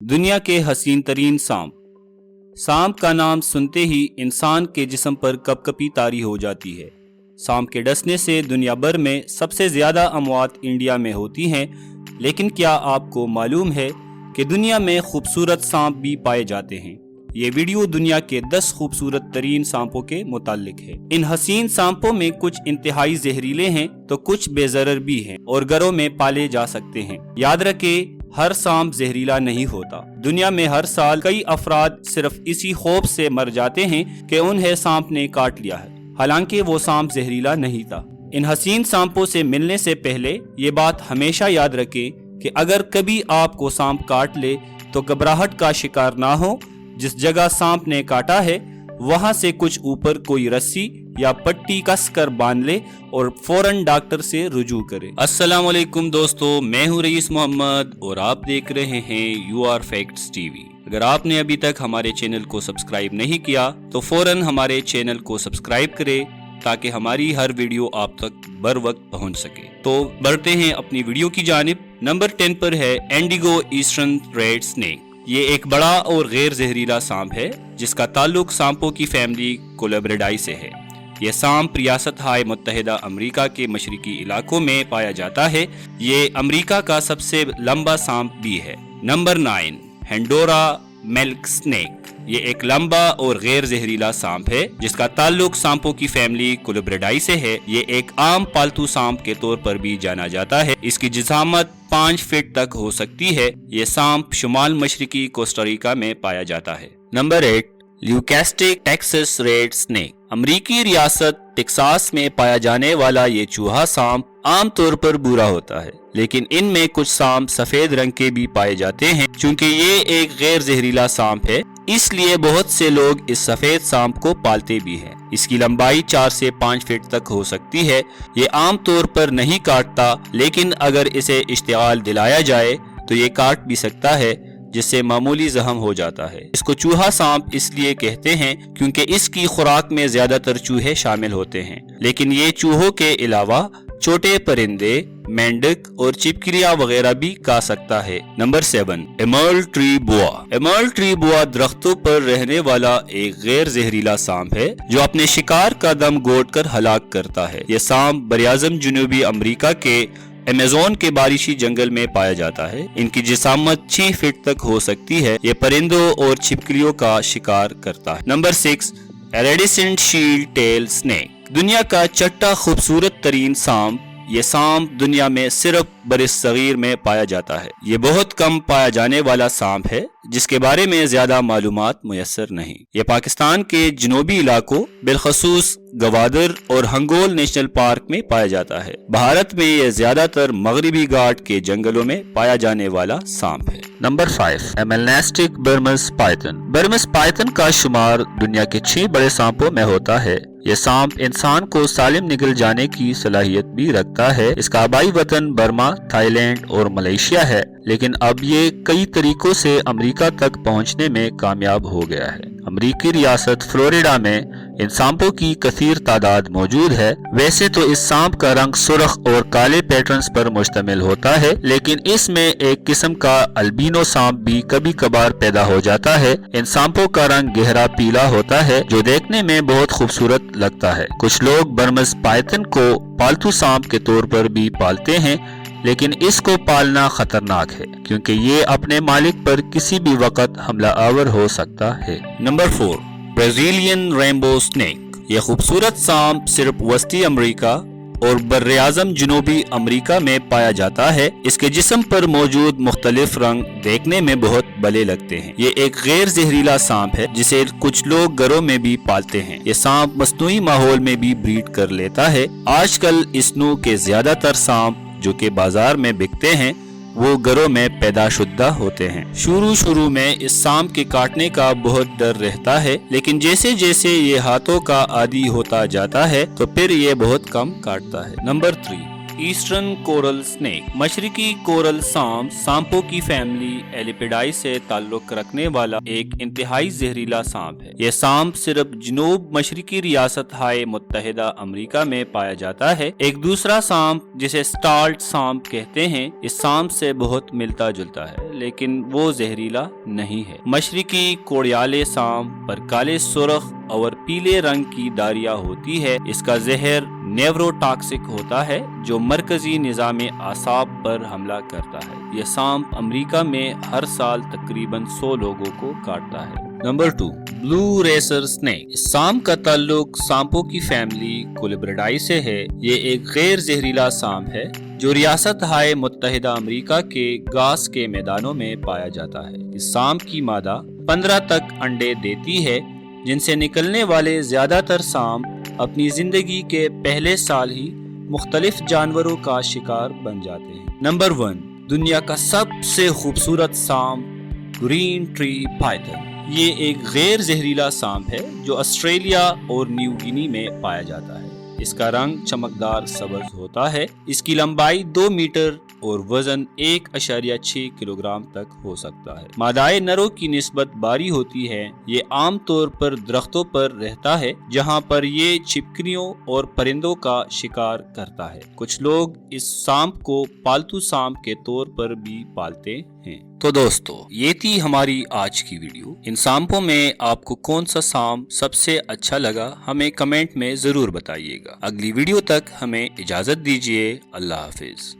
दुनिया के हसीन तरीन सांप। सांप का नाम सुनते ही इंसान के जिस्म पर कपकपी तारी हो जाती है। सांप के डसने से दुनिया भर में सबसे ज्यादा अमवात इंडिया में होती हैं, लेकिन क्या आपको मालूम है कि दुनिया में खूबसूरत सांप भी पाए जाते हैं। ये वीडियो दुनिया के 10 खूबसूरत तरीन सांपों के मुतालिक है। इन हसीन सांपों में कुछ इंतहाई जहरीले हैं तो कुछ बेजरर भी हैं और घरों में पाले जा सकते हैं। याद रखें, हर सांप जहरीला नहीं होता। दुनिया में हर साल कई अफराद सिर्फ इसी खौफ से मर जाते हैं कि उन्हें सांप ने काट लिया है, हालांकि वो सांप जहरीला नहीं था। इन हसीन सांपों से मिलने से पहले ये बात हमेशा याद रखें कि अगर कभी आपको सांप काट ले तो घबराहट का शिकार ना हो। जिस जगह सांप ने काटा है वहां से कुछ ऊपर कोई रस्सी या पट्टी कस कर बांध ले और फौरन डॉक्टर से रुजू करे। अस्सलाम वालेकुम दोस्तों, मैं हूं रईस मोहम्मद और आप देख रहे हैं UR फैक्ट्स टीवी। अगर आपने अभी तक हमारे चैनल को सब्सक्राइब नहीं किया तो फौरन हमारे चैनल को सब्सक्राइब करें ताकि हमारी हर वीडियो आप तक बर वक्त पहुंच सके। तो बढ़ते हैं अपनी वीडियो की जानिब। नंबर 10 पर है इंडिगो ईस्टर्न रेड स्नेक। ये एक बड़ा और गैर जहरीला सांप है जिसका ताल्लुक सांपों की फैमिली कोलेब्रिडाई से है। यह सांप रियासत हाय मुत्तहिदा अमेरिका के मशरकी इलाकों में पाया जाता है। ये अमेरिका का सबसे लंबा सांप भी है। Number 9 Honduran milk snake. ये एक लंबा और गैर जहरीला सांप है जिसका ताल्लुक सांपों की फैमिली कोलेब्रिडाई से है। ये एक आम पालतू सांप के तौर पर भी जाना जाता है। इसकी जिसामत 5 फीट तक हो सकती है। ये सांप शुमाल मशरकी कोस्टारिका में पाया जाता है। Number 8 leucistic Texas red snake. अमरीकी रियासत टेक्सास में पाया जाने वाला ये चूहा सांप आमतौर पर भूरा होता है, लेकिन इनमें कुछ सांप सफेद रंग के भी पाए जाते हैं। चूंकि ये एक गैर जहरीला सांप है, इसलिए बहुत से लोग इस सफेद सांप को पालते भी हैं। इसकी लंबाई 4 से 5 फीट तक हो सकती है। ये आमतौर पर नहीं काटता, लेकिन अगर इसे इश्तिगाल दिलाया जाए तो ये काट भी सकता है, जिससे मामूली जख्म हो जाता है। इसको चूहा सांप इसलिए कहते हैं क्योंकि इसकी खुराक में ज्यादातर चूहे शामिल होते हैं, लेकिन ये चूहों के अलावा छोटे परिंदे, मेंढक और छिपकलियां वगैरह भी खा सकता है। नंबर 7 एमर्ल्ड ट्री बोआ। एमर्ल्ड ट्री बोआ दरख्तों पर रहने वाला एक गैर जहरीला सांप है जो अपने शिकार का दम घोट कर हलाक करता है। यह सांप बरियाज़म जनूबी अमेरिका के अमेज़न के बारिशी जंगल में पाया जाता है। इनकी जिसामत 6 फीट तक हो सकती है। ये परिंदों और छिपकलियों का शिकार करता है। Number 6 iridescent shield tail snake. दुनिया का छठा खूबसूरत तरीन सांप। ये सांप दुनिया में सिर्फ बरसगीर में पाया जाता है। ये बहुत कम पाया जाने वाला सांप है जिसके बारे में ज्यादा मालूमात मुयस्सर नहीं। ये पाकिस्तान के जनूबी इलाकों बिलखसूस गवादर और हंगोल नेशनल पार्क में पाया जाता है। भारत में ये ज्यादातर मगरिबी घाट के जंगलों में पाया जाने वाला सांप है। Number 5 melanistic Burmese python. Burmese python का शुमार दुनिया के 6 बड़े सांपों में होता है। ये सांप इंसान को सालिम निगल जाने की सलाहियत भी रखता है। इसका आबाई वतन बर्मा, थाईलैंड और मलेशिया है, लेकिन अब ये कई तरीकों से अमेरिका तक पहुंचने में कामयाब हो गया है। अमेरिकी रियासत फ्लोरिडा में इन सांपों की कसीर तादाद मौजूद है। वैसे तो इस सांप का रंग सुर्ख और काले पैटर्न्स पर मुश्तमिल होता है, लेकिन इसमें एक किस्म का अल्बिनो सांप भी कभी कभार पैदा हो जाता है। इन सांपों का रंग गहरा पीला होता है जो देखने में बहुत खूबसूरत लगता है। कुछ लोग बर्मस पाइथन को पालतू सांप के तौर पर भी पालते हैं, लेकिन इसको पालना खतरनाक है क्योंकि ये अपने मालिक पर किसी भी वक्त हमला आवर हो सकता है। Number 4 Brazilian rainbow snake. यह खूबसूरत सांप सिर्फ वस्ती अमेरिका और बर्र-ए-आज़म जनूबी अमेरिका में पाया जाता है। इसके जिस्म पर मौजूद मुख्तलिफ रंग देखने में बहुत भले लगते हैं। ये एक गैर जहरीला सांप है जिसे कुछ लोग घरों में भी पालते हैं। ये सांप मस्नूई माहौल में भी ब्रीड कर लेता है। आजकल इस नू के ज्यादातर सांप जो कि बाजार में बिकते हैं वो घरों में पैदाशुदा होते हैं। शुरू में इस सांप के काटने का बहुत डर रहता है, लेकिन जैसे जैसे ये हाथों का आदी होता जाता है तो फिर ये बहुत कम काटता है। Number 3 eastern coral snake. मशरकी कोरल सांपों की फैमिली एलिपिडाई से ताल्लुक रखने वाला एक इंतहाई जहरीला सांप है। यह सांप सिर्फ जनूब मशरकी रियासत हाय मुत्तहिदा अमेरिका में पाया जाता है। एक दूसरा सांप जिसे स्टार्ट सांप कहते हैं, इस सांप से बहुत मिलता जुलता है, लेकिन वो जहरीला नहीं है। मशरकी कोड़ियाले सांप पर काले सुर्ख और पीले रंग की दारियां होती है। इसका जहर नेवरोटॉक्सिक होता है जो मरकजी निजाम आसाब पर हमला करता है। यह सांप अमेरिका में हर साल तकरीबन 100 लोगों को काटता है। Number 2, blue racer snake. इस सांप का ताल्लुक सांपों की फैमिली कोलिब्रिडाई से है। ये एक गैर जहरीला सांप है जो रियासत हाय मुत्तहिदा अमेरिका के घास के मैदानों में पाया जाता है। इस सांप की मादा 15 तक अंडे देती है, जिनसे निकलने वाले ज्यादातर सांप अपनी जिंदगी के पहले साल ही मुख्तलिफ जानवरों का शिकार बन जाते हैं। नंबर 1, दुनिया का सबसे खूबसूरत सांप ग्रीन ट्री पाइथन। ये एक गैर जहरीला सांप है जो ऑस्ट्रेलिया और न्यू गिनी में पाया जाता है। इसका रंग चमकदार सब्ज होता है। इसकी लंबाई 2 मीटर और वजन 1.6 किलोग्राम तक हो सकता है। मादाए नरों की निस्बत बारी होती है। ये आमतौर पर दरख्तों पर रहता है, जहां पर ये छिपकलियों और परिंदों का शिकार करता है। कुछ लोग इस सांप को पालतू सांप के तौर पर भी पालते हैं। तो दोस्तों, ये थी हमारी आज की वीडियो। इन सांपों में आपको कौन सा सांप सबसे अच्छा लगा, हमें कमेंट में जरूर बताइएगा। अगली वीडियो तक हमें इजाजत दीजिए। अल्लाह हाफिज।